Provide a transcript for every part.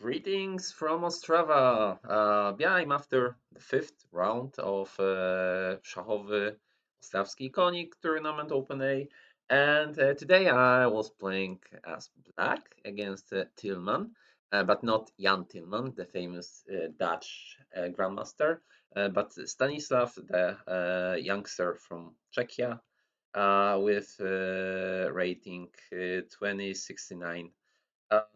Greetings from Ostrava. Yeah, I'm after the fifth round of Szachowy Ostravsky Konik tournament Open A, and today I was playing as black against Tillmann, but not Jan Tillmann, the famous Dutch grandmaster, but Stanislav, the youngster from Czechia, with rating 2069.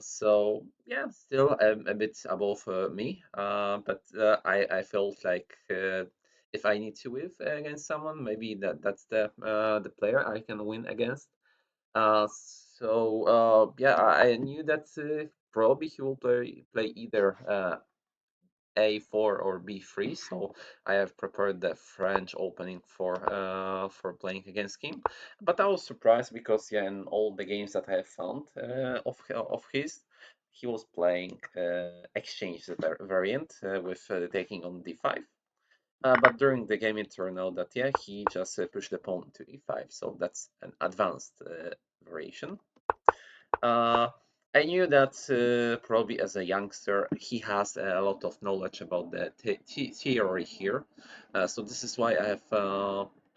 So yeah, still a bit above me, but I felt like if I need to win against someone, maybe that's the player I can win against. Yeah, I knew that probably he will play either A4 or B3, so I have prepared the French opening for playing against him. But I was surprised because yeah, in all the games that I have found of his, he was playing exchange variant with taking on D5. But during the game, it turned out that yeah, he just pushed the pawn to E5, so that's an advanced variation. Uh, I knew that probably as a youngster he has a lot of knowledge about the theory here. So this is why I have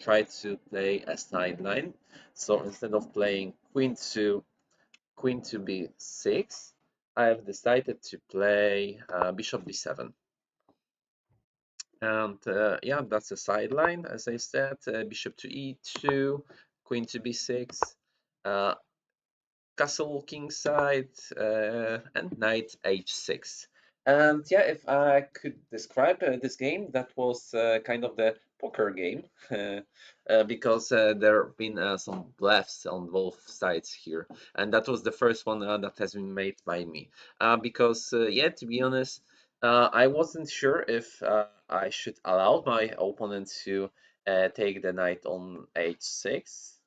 tried to play a sideline. So instead of playing queen to b6, I have decided to play bishop d7. And yeah, that's a sideline, as I said. Bishop to e2, queen to b6. Uh, Castle king side, and knight h6. And yeah, if I could describe this game, that was kind of the poker game, because there have been some bluffs on both sides here, and that was the first one that has been made by me. Because yeah, to be honest, I wasn't sure if I should allow my opponent to take the knight on h6.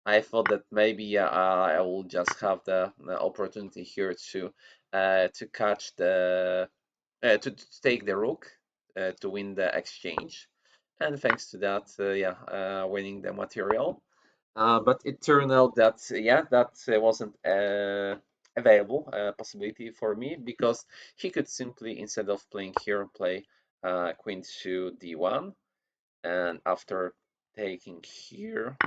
I thought that maybe I will just have the opportunity here to catch to take the rook to win the exchange, and thanks to that, yeah, winning the material. But it turned out that yeah, that wasn't available possibility for me because he could simply, instead of playing here, play queen to d1, and after taking here,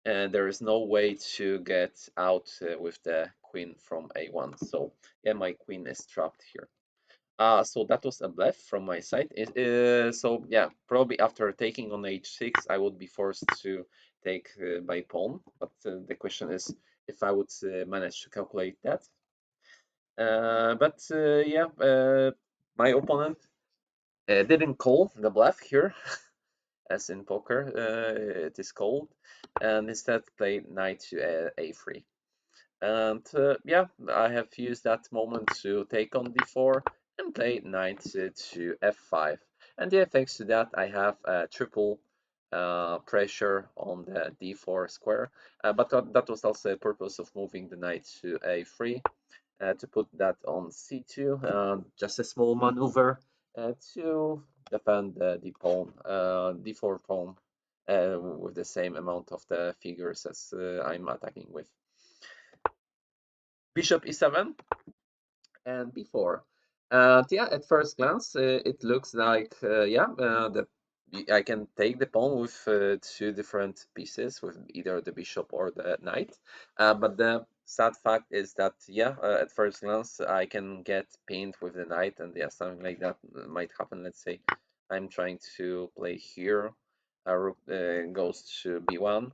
and there is no way to get out with the queen from a1. So yeah, my queen is trapped here. So that was a bluff from my side. So yeah, probably after taking on h6, I would be forced to take my pawn. But the question is if I would manage to calculate that. Yeah, my opponent didn't call the bluff here, as in poker it is called, and instead played knight to a3. And yeah, I have used that moment to take on d4 and play knight to f5. And yeah, thanks to that, I have triple pressure on the d4 square. But that was also the purpose of moving the knight to a3, to put that on c2. Just a small maneuver to defend the pawn, d4 pawn, with the same amount of the figures as I'm attacking with. Bishop e7 and b4. Yeah, at first glance, it looks like yeah, I can take the pawn with two different pieces, with either the bishop or the knight. But the sad fact is that yeah, at first glance, I can get pinned with the knight, and yeah, something like that might happen. Let's say I'm trying to play here, rook goes to b1.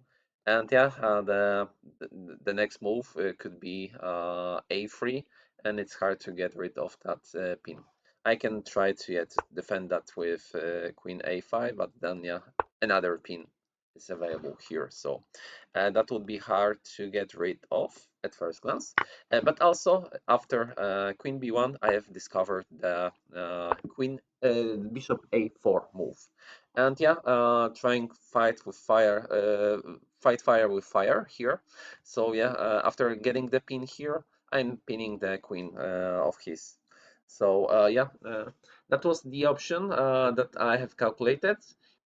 And yeah, the next move could be a3, and it's hard to get rid of that pin. I can try to yet defend that with queen a5, but then yeah, another pin is available here, so that would be hard to get rid of at first glance. But also after queen b1, I have discovered the bishop a4 move, and yeah, trying fight fire with fire here. So yeah, after getting the pin here, I'm pinning the queen of his. So yeah, that was the option that I have calculated.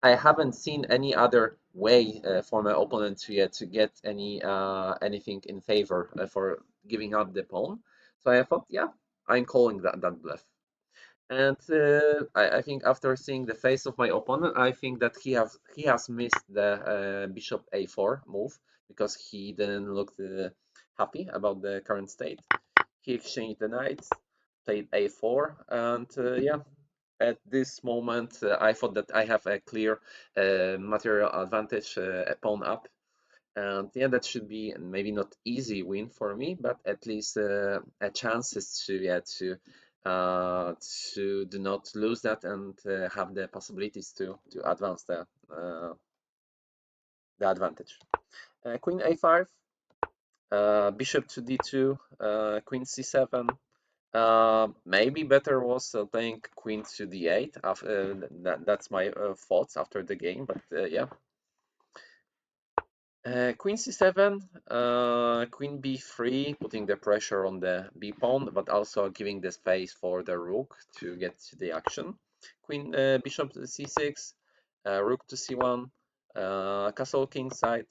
I haven't seen any other way for my opponent to yet to get anything in favor for giving up the pawn. So I thought, yeah, I'm calling that bluff. And I think after seeing the face of my opponent, I think that he has missed the bishop a4 move because he didn't look happy about the current state. He exchanged the knights, played a4, and yeah, at this moment I thought that I have a clear material advantage, a pawn up, and yeah, that should be maybe not easy win for me, but at least a chance is to uh, to do not lose that and have the possibilities to advance the advantage. Queen a5, bishop to d2, queen c7. Maybe better was playing queen to d8. That's my thoughts after the game, but yeah. Queen c7, queen b3, putting the pressure on the b pawn, but also giving the space for the rook to get to the action. Queen bishop to c6, rook to c1, castle king side,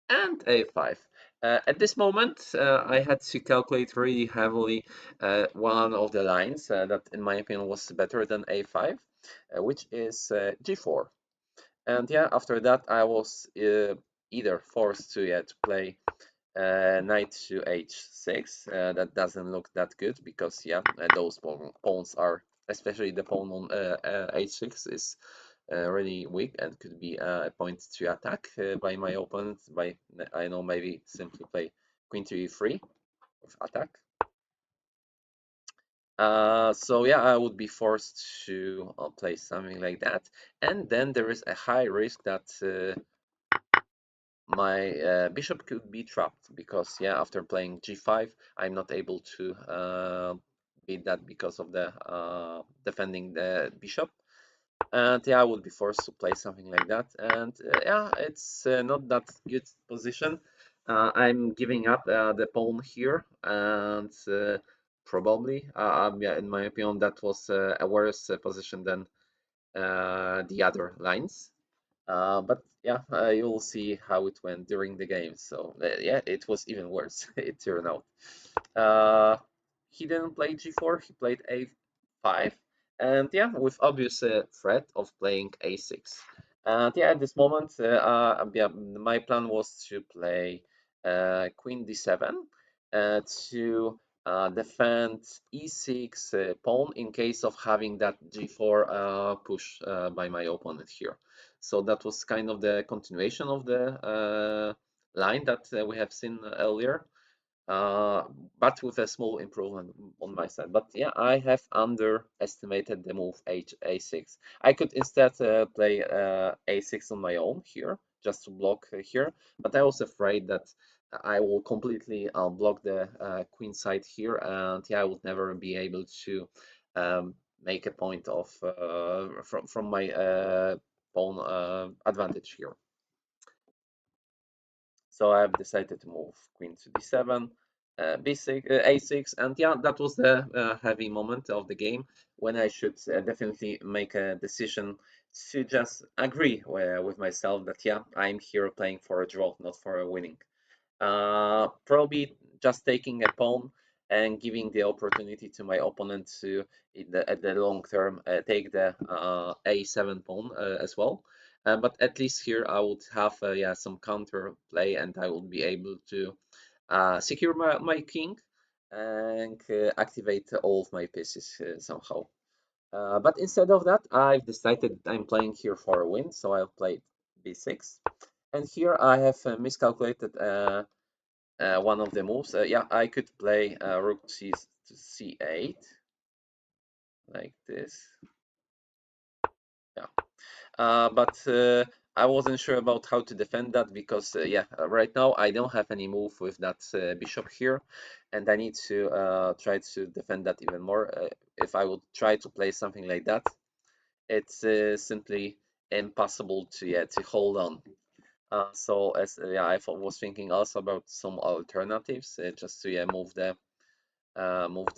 and a5. At this moment, I had to calculate really heavily one of the lines that, in my opinion, was better than a5, which is g4. And yeah, after that, I was either forced to play knight to h6. That doesn't look that good because yeah, those pawns are, especially the pawn on h6 is really weak and could be a point to attack by my opponent. By I know maybe simply play queen to e3 with attack. So yeah, I would be forced to play something like that, and then there is a high risk that my bishop could be trapped because yeah, after playing g5 I'm not able to beat that because of the defending the bishop, and yeah, I would be forced to play something like that, and yeah, it's not that good position. I'm giving up the pawn here, and probably yeah, in my opinion that was a worse position than the other lines. But yeah, you'll see how it went during the game. So yeah, it was even worse. It turned out. Uh, he didn't play g4. He played a5, and yeah, with obvious threat of playing a6. And yeah, at this moment, yeah, my plan was to play queen d7 to defend e6 pawn in case of having that g4 push by my opponent here. So that was kind of the continuation of the line that we have seen earlier, uh, but with a small improvement on my side. But yeah, I have underestimated the move a6. I could instead play a6 on my own here, just to block here, but I was afraid that I will completely block the queen side here, and yeah, I would never be able to make a point of from my pawn advantage here. So I've decided to move queen to d7, b6, a6, and yeah, that was the heavy moment of the game when I should definitely make a decision to just agree with myself that yeah, I'm here playing for a draw, not for a winning. Probably just taking a pawn and giving the opportunity to my opponent to, at the long term, take the a7 pawn as well. But at least here I would have yeah, some counter play, and I would be able to secure my king and activate all of my pieces somehow. But instead of that, I've decided I'm playing here for a win, so I'll play b6. And here I have miscalculated one of the moves. Yeah, I could play rook to c8 like this. Yeah, but I wasn't sure about how to defend that because yeah, right now I don't have any move with that bishop here, and I need to try to defend that even more. If I would try to play something like that, it's simply impossible to yeah, to hold on. So as yeah, was thinking also about some alternatives, just to yeah, move the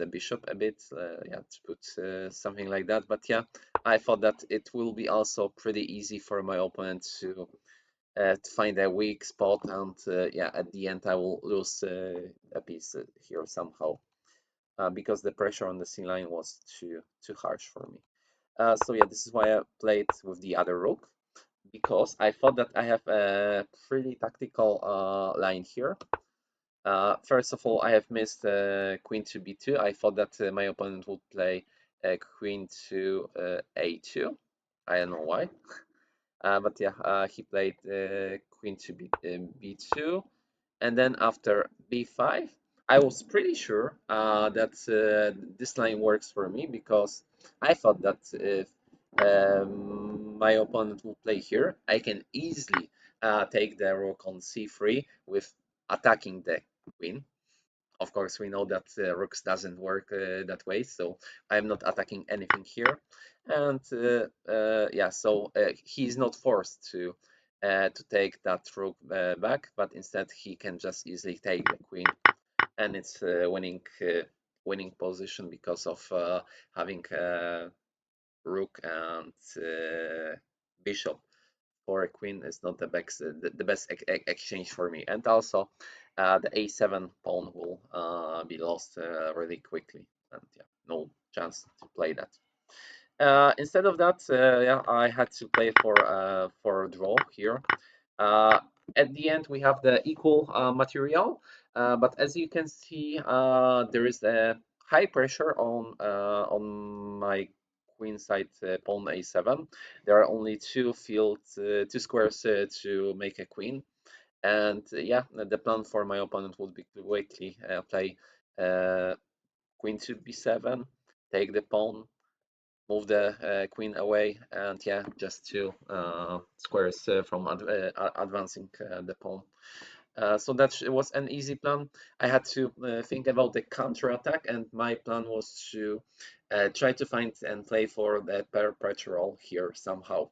bishop a bit, yeah, to put something like that. But yeah, I thought that it will be also pretty easy for my opponent to find a weak spot, and yeah, at the end I will lose a piece here somehow. because the pressure on the C line was too harsh for me. So yeah, this is why I played with the other rook, because I thought that I have a pretty tactical line here. First of all, I have missed queen to b2. I thought that my opponent would play queen to a2. I don't know why. But yeah, he played queen to b2, and then after b5, I was pretty sure that this line works for me, because I thought that if my opponent will play here, I can easily take the rook on c3 with attacking the queen. Of course, we know that rooks doesn't work that way, so I'm not attacking anything here. And yeah, so he's not forced to take that rook back, but instead he can just easily take the queen, and it's winning position because of having rook and bishop for a queen is not the best exchange for me. And also the a7 pawn will be lost really quickly, and yeah, no chance to play that. Instead of that, yeah, I had to play for a draw here. Uh, at the end, we have the equal material, but as you can see, there is a high pressure on my queen side pawn a7. There are only two squares to make a queen, and yeah, the plan for my opponent would be to quickly play queen to b7, take the pawn, move the queen away, and yeah, just two squares from advancing the pawn. So that was an easy plan. I had to think about the counter attack, and my plan was to try to find and play for the perpetual here somehow.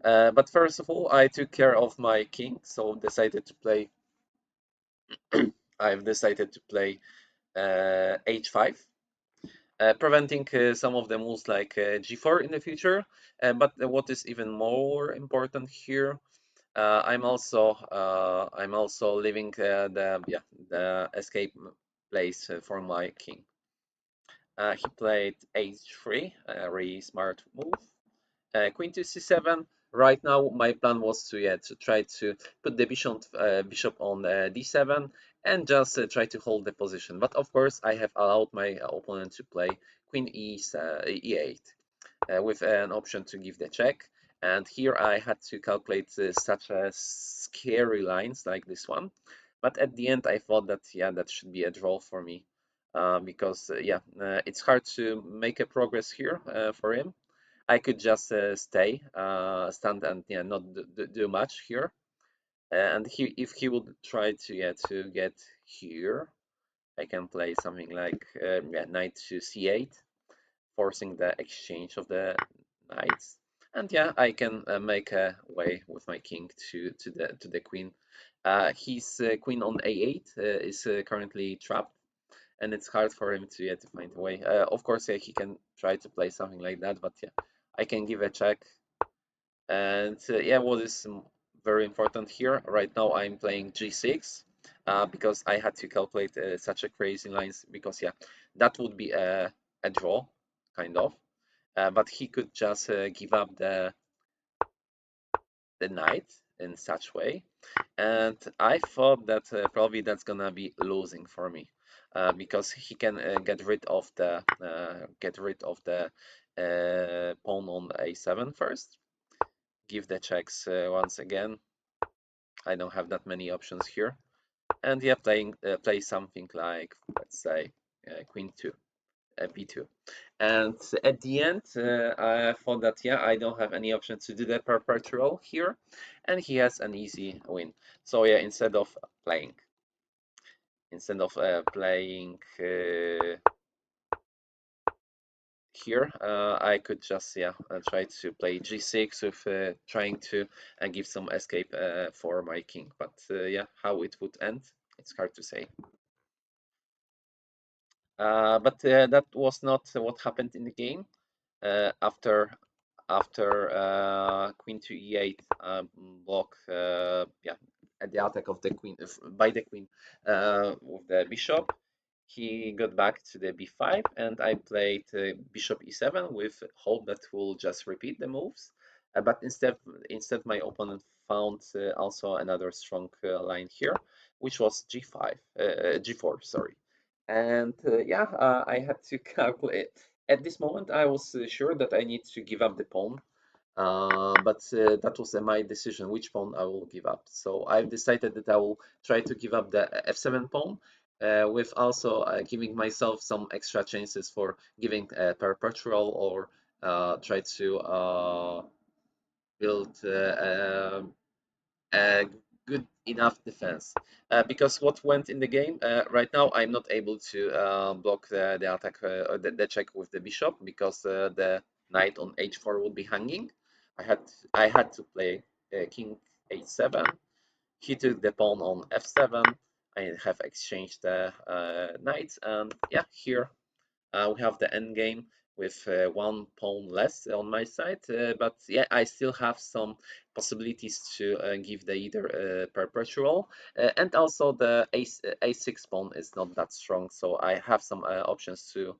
But first of all, I took care of my king, so decided to play. I've decided to play h5. Preventing some of the moves like g4 in the future. But what is even more important here, I'm also leaving the escape place for my king. He played h3, a really smart move. Queen to c7. Right now, my plan was to try to put the bishop on d7 and just try to hold the position. But of course, I have allowed my opponent to play queen e8 with an option to give the check. And here I had to calculate such scary lines like this one. But at the end, I thought that yeah, that should be a draw for me, because yeah, it's hard to make a progress here for him. I could just stand and yeah, not do much here. And if he would try to get here, I can play something like yeah, knight to c8, forcing the exchange of the knights. And yeah, I can make a way with my king to the queen. His queen on a8 is currently trapped, and it's hard for him to find a way. Of course, yeah, he can try to play something like that, but yeah, I can give a check. And yeah, what is very important here right now, I'm playing g6 because I had to calculate such a crazy lines, because yeah, that would be a draw kind of. But he could just give up the knight in such way, and I thought that probably that's gonna be losing for me, because he can get rid of the pawn on a7 first, give the checks once again. I don't have that many options here, and yeah, play something like, let's say, queen 2, b2. And at the end, I thought that yeah, I don't have any option to do the perpetual here, and he has an easy win. So yeah, instead of playing here, I could just yeah try to play g6 with trying to give some escape for my king. But yeah, how it would end, it's hard to say. But that was not what happened in the game. After queen to e8 block, yeah, at the attack of the queen by the queen with the bishop, He got back to the b5, and I played bishop e7 with hope that will just repeat the moves. But instead, my opponent found also another strong line here, which was g5, g4, sorry. And yeah, I had to calculate. At this moment, I was sure that I need to give up the pawn, but that was my decision which pawn I will give up. So I've decided that I will try to give up the f7 pawn, with also giving myself some extra chances for giving perpetual, or try to build a good enough defense. Because what went in the game, right now I'm not able to block the attack, or the check with the bishop, because the knight on h4 would be hanging. I had to play king h7. He took the pawn on f7. I have exchanged the knights, and yeah, here we have the end game with one pawn less on my side, but yeah, I still have some possibilities to give the either perpetual, and also the a6 pawn is not that strong, so I have some options to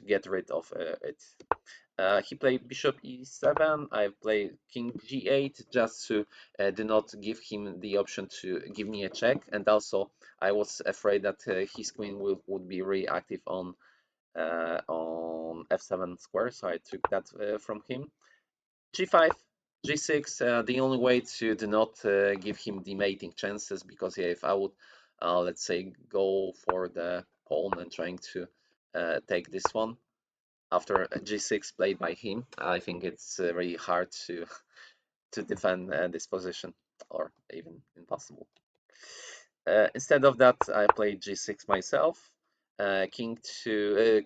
get rid of it. He played bishop e7. I played king g8, just to do not give him the option to give me a check, and also I was afraid that his queen would be really active on f7 square, so I took that from him. g5, g6, the only way to do not give him the mating chances, because yeah, if I would, let's say, go for the pawn and trying to take this one after g6 played by him, I think it's very hard to defend this position, or even impossible. Instead of that, I played g6 myself. Queen to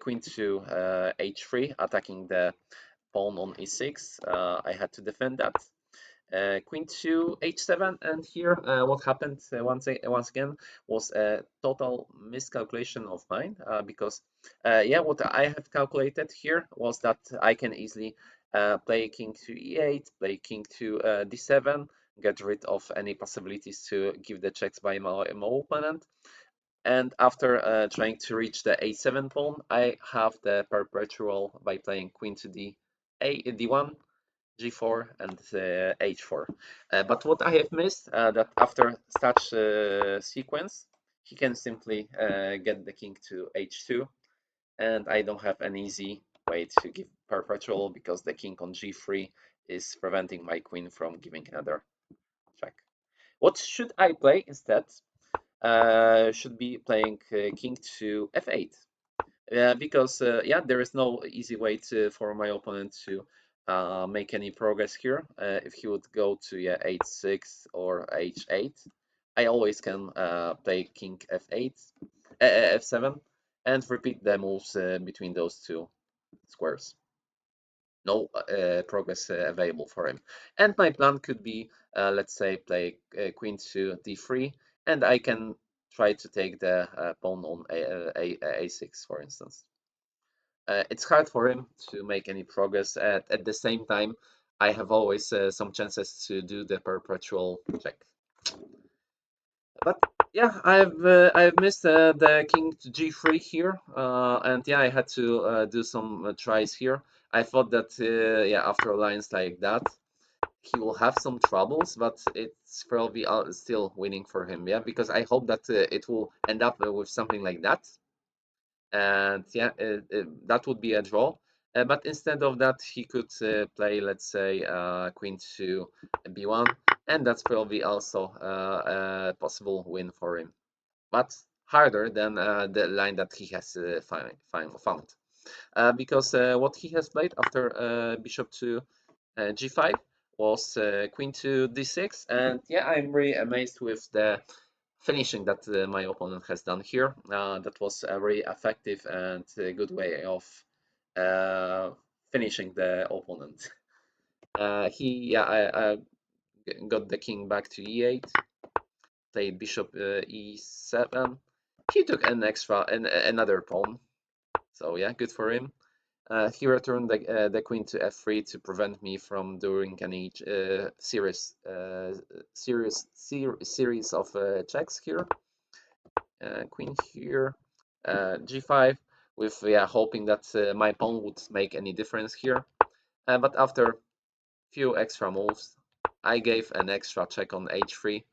h3, attacking the pawn on e6. I had to defend that. Queen to h7, and here what happened once again was a total miscalculation of mine, because yeah, what I have calculated here was that I can easily play king to e8, play king to d7, get rid of any possibilities to give the checks by my opponent. And after trying to reach the a7 pawn, I have the perpetual by playing queen to d1, g4, and h4. But what I have missed, that after such sequence, he can simply get the king to h2, and I don't have an easy way to give perpetual, because the king on g3 is preventing my queen from giving another check. What should I play instead? Should be playing king to f8. Because yeah, there is no easy way for my opponent to make any progress here. If he would go to yeah, h6 or h8, I always can play king f8, f7, and repeat the moves between those two squares. No progress available for him. And my plan could be, let's say, play queen to d3, and I can try to take the pawn on a6, for instance. It's hard for him to make any progress. At the same time, I have always some chances to do the perpetual check. But yeah, I've missed the king to g3 here, and yeah, I had to do some tries here. I thought that yeah, after lines like that, he will have some troubles, but it's probably still winning for him. Yeah, because I hope that it will end up with something like that, and yeah, that would be a draw. But instead of that, he could play, let's say, queen to b1, and that's probably also a possible win for him, but harder than the line that he has found. Because what he has played after bishop to g5 was queen to d6, and yeah, I'm really amazed with the finishing that my opponent has done here. That was a very effective and good way of uh, finishing the opponent. I got the king back to e8, played bishop e7. He took another pawn, so yeah, good for him. He returned the queen to f3 to prevent me from doing any series of checks here. Queen here. g5 with hoping that my pawn would make any difference here. But after few extra moves, I gave an extra check on h3,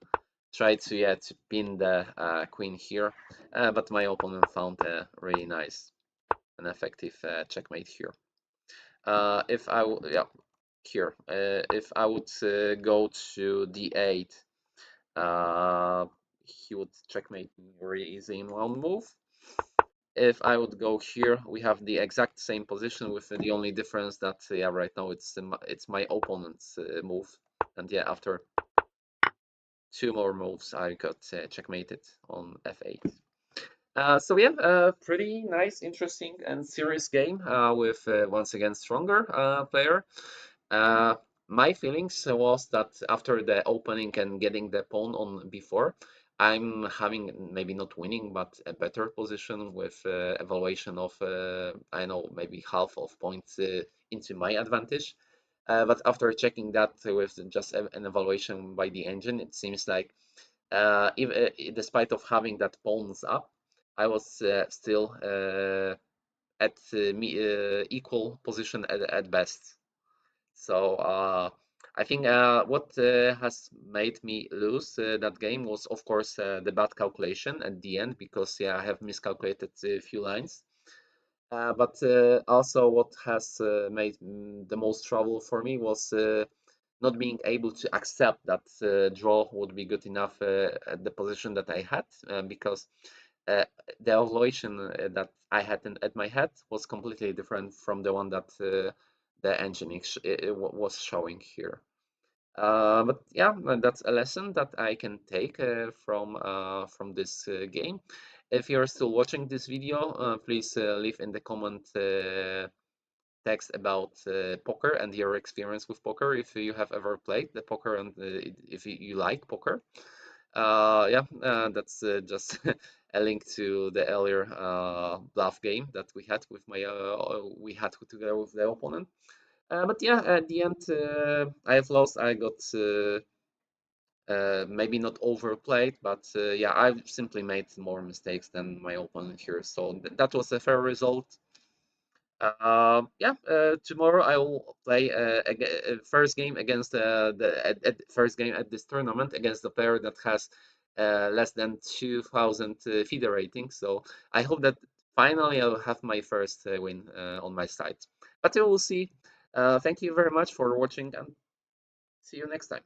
tried to pin the queen here, but my opponent found a really nice and effective checkmate here. If I yeah here if I would go to d8, he would checkmate me very easy in one move. If I would go here, we have the exact same position with the only difference that right now it's my opponent's move, and after two more moves I got checkmated on f8. So pretty nice, interesting, and serious game with once again stronger player. Uh, my feelings was that after the opening and getting the pawn on before, I'm having maybe not winning, but a better position with evaluation of I know maybe half of points into my advantage. But after checking that with just an evaluation by the engine, it seems like despite of having that pawns up, I was still at equal position at best. So I think what has made me lose that game was, of course, the bad calculation at the end, because I have miscalculated a few lines. But also what has made the most trouble for me was not being able to accept that draw would be good enough at the position that I had, because uh, the evaluation that I had at my head was completely different from the one that the engine was showing here. But that's a lesson that I can take from this game. If you're still watching this video, please leave in the comment text about poker and your experience with poker, if you have ever played the poker, and if you like poker. That's just a link to the earlier bluff game that we had together with the opponent. But at the end, I have lost. I got maybe not overplayed, but I've simply made more mistakes than my opponent here. So that was a fair result. Tomorrow I will play first game against first game at this tournament against the player that has less than 2,000 FIDE rating. So I hope that finally I'll have my first win on my side. But we will see. Thank you very much for watching, and see you next time.